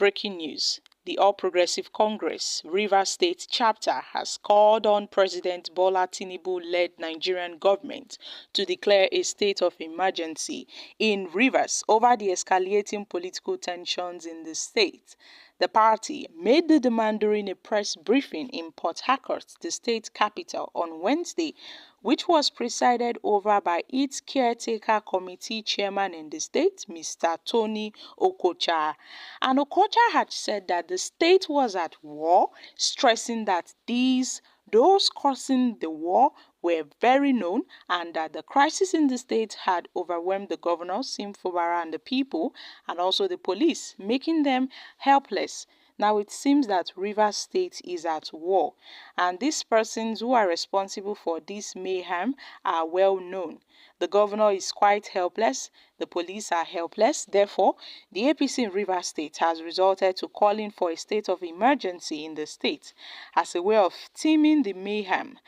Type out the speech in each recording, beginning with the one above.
Breaking news. The All Progressive Congress Rivers State chapter has called on President Bola Tinubu-led Nigerian government to declare a state of emergency in Rivers over the escalating political tensions in the state. The party made the demand during a press briefing in Port Harcourt, the state capital, on Wednesday, which was presided over by its caretaker committee chairman in the state, Mr. Tony Okocha. And Okocha had said that the state was at war, stressing that those causing the war were very known and that the crisis in the state had overwhelmed the governor, Sim Fubara, and the people, and also the police, making them helpless. Now it seems that Rivers State is at war, and these persons who are responsible for this mayhem are well known. The governor is quite helpless, the police are helpless. Therefore, the APC in Rivers State has resorted to calling for a state of emergency in the state as a way of stemming the mayhem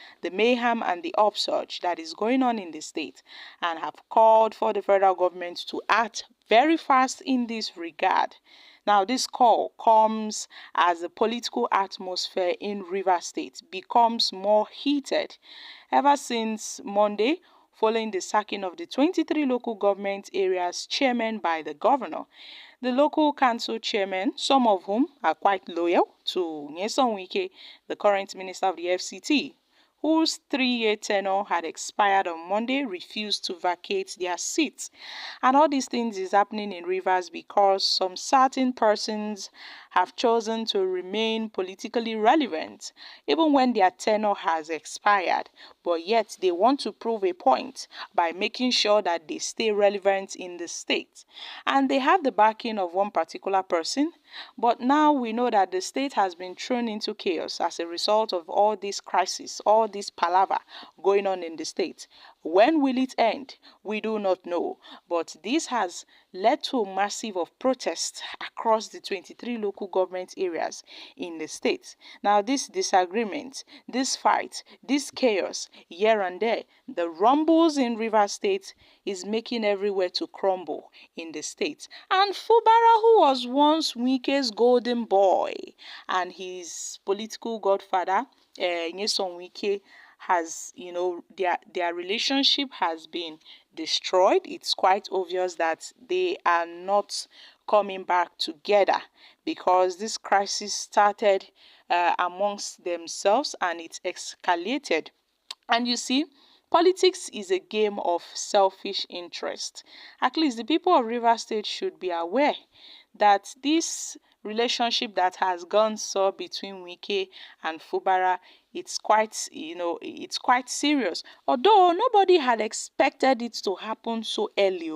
and the upsurge that is going on in the state, and have called for the federal government to act very fast in this regard. Now, this call comes as the political atmosphere in Rivers State becomes more heated. Ever since Monday, following the sacking of the 23 local government areas chairmen by the governor, the local council chairmen, some of whom are quite loyal to Nyesom Wike, the current minister of the FCT, whose 3-year tenure had expired on Monday, refused to vacate their seats. And all these things is happening in Rivers because some certain persons have chosen to remain politically relevant even when their tenure has expired, but yet they want to prove a point by making sure that they stay relevant in the state. And they have the backing of one particular person, but now we know that the state has been thrown into chaos as a result of all this crisis, all this palaver going on in the state. When will it end? We do not know. But this has led to a massive of protests across the 23 local government areas in the state. Now, this disagreement, this fight, this chaos here and there, the rumbles in Rivers State is making everywhere to crumble in the state. And Fubara, who was once Wike's golden boy, and his political godfather, Nyesom Wike, has, their relationship has been destroyed. It's quite obvious that they are not coming back together because this crisis started amongst themselves and it escalated. And you see, politics is a game of selfish interest. At least the people of Rivers State should be aware that this relationship that has gone so between Wike and Fubara, it's quite serious. Although nobody had expected it to happen so early.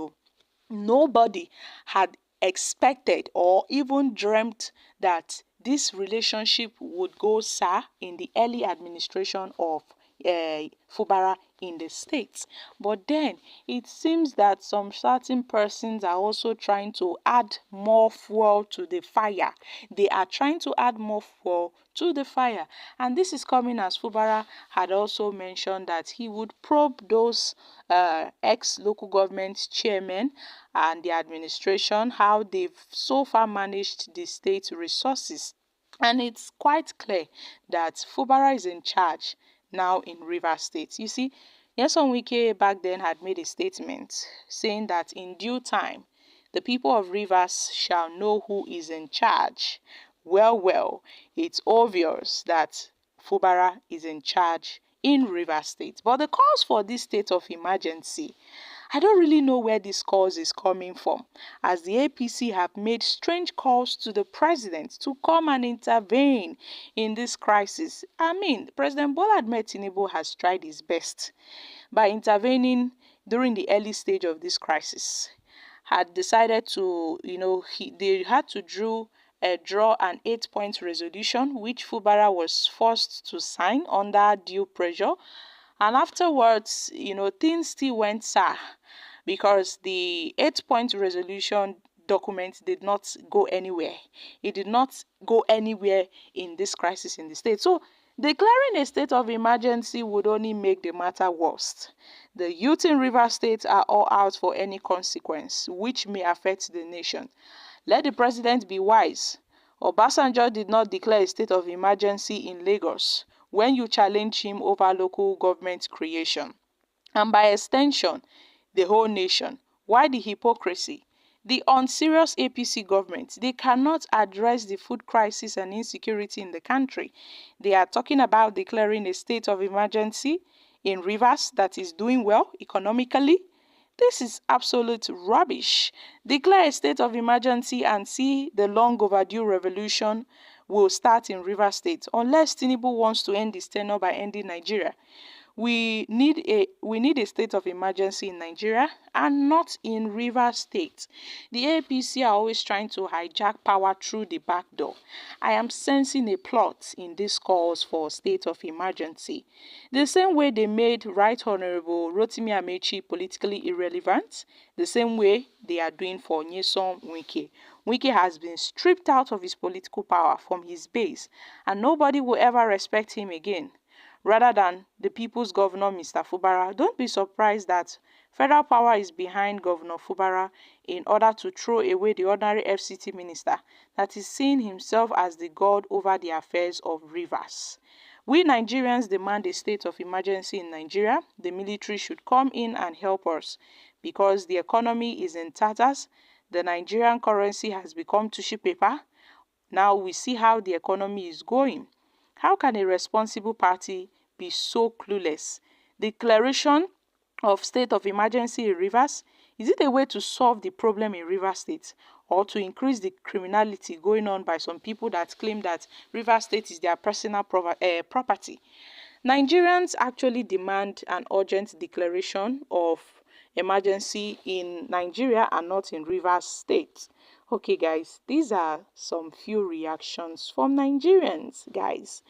Nobody had expected or even dreamt that this relationship would go sour in the early administration of Fubara in the States. But then it seems that some certain persons are also trying to add more fuel to the fire. They are trying to add more fuel to the fire. And this is coming as Fubara had also mentioned that he would probe those ex-local government chairmen and the administration, how they've so far managed the state resources. And it's quite clear that Fubara is in charge now in Rivers State. You see, Nyesom Wike back then had made a statement saying that in due time, the people of Rivers shall know who is in charge. Well, it's obvious that Fubara is in charge in Rivers State. But the calls for this state of emergency, I don't really know where this cause is coming from, as the APC have made strange calls to the president to come and intervene in this crisis. I mean, President Bola Tinubu has tried his best by intervening during the early stage of this crisis. Had decided to, they had to draw an 8-point resolution, which Fubara was forced to sign under due pressure. And afterwards, things still went sour because the 8-point resolution document did not go anywhere. It did not go anywhere in this crisis in the state. So declaring a state of emergency would only make the matter worse. The youth in Rivers State are all out for any consequence which may affect the nation. Let the president be wise. Obasanjo did not declare a state of emergency in Lagos when you challenge him over local government creation, and by extension, the whole nation. Why the hypocrisy? The unserious APC government, they cannot address the food crisis and insecurity in the country. They are talking about declaring a state of emergency in Rivers that is doing well economically. This is absolute rubbish. Declare a state of emergency and see the long overdue revolution will start in Rivers State unless Tinubu wants to end his tenure by ending Nigeria. We need a state of emergency in Nigeria and not in Rivers State. The APC are always trying to hijack power through the back door. I am sensing a plot in this calls for state of emergency. The same way they made Right Honorable Rotimi Amechi politically irrelevant, the same way they are doing for Nyesom Wike. Wike has been stripped out of his political power from his base, and nobody will ever respect him again. Rather than the people's governor, Mr. Fubara, don't be surprised that federal power is behind Governor Fubara in order to throw away the ordinary FCT minister that is seeing himself as the god over the affairs of rivers. We Nigerians demand a state of emergency in Nigeria. The military should come in and help us because the economy is in tatters. The Nigerian currency has become tissue paper. Now we see how the economy is going. How can a responsible party be so clueless? Declaration of state of emergency in Rivers, is it a way to solve the problem in Rivers State or to increase the criminality going on by some people that claim that Rivers State is their personal property? Nigerians actually demand an urgent declaration of emergency in Nigeria and not in Rivers State. Okay, guys, these are some few reactions from Nigerians, guys.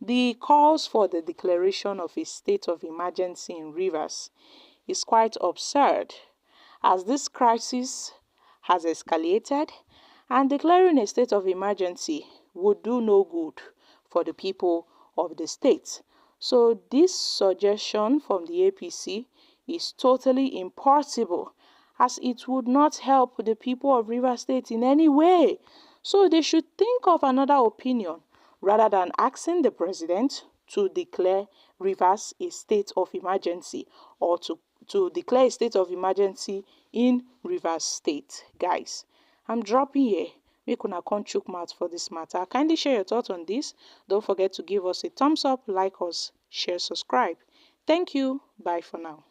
The calls for the declaration of a state of emergency in Rivers is quite absurd as this crisis has escalated, and declaring a state of emergency would do no good for the people of the state. So this suggestion from the APC is totally impossible as it would not help the people of Rivers State in any way. So they should think of another opinion rather than asking the president to declare Rivers a state of emergency or to declare a state of emergency in Rivers State. Guys, I'm dropping here. Make una come chook mouth for this matter. Kindly share your thoughts on this. Don't forget to give us a thumbs up, like us, share, subscribe. Thank you. Bye for now.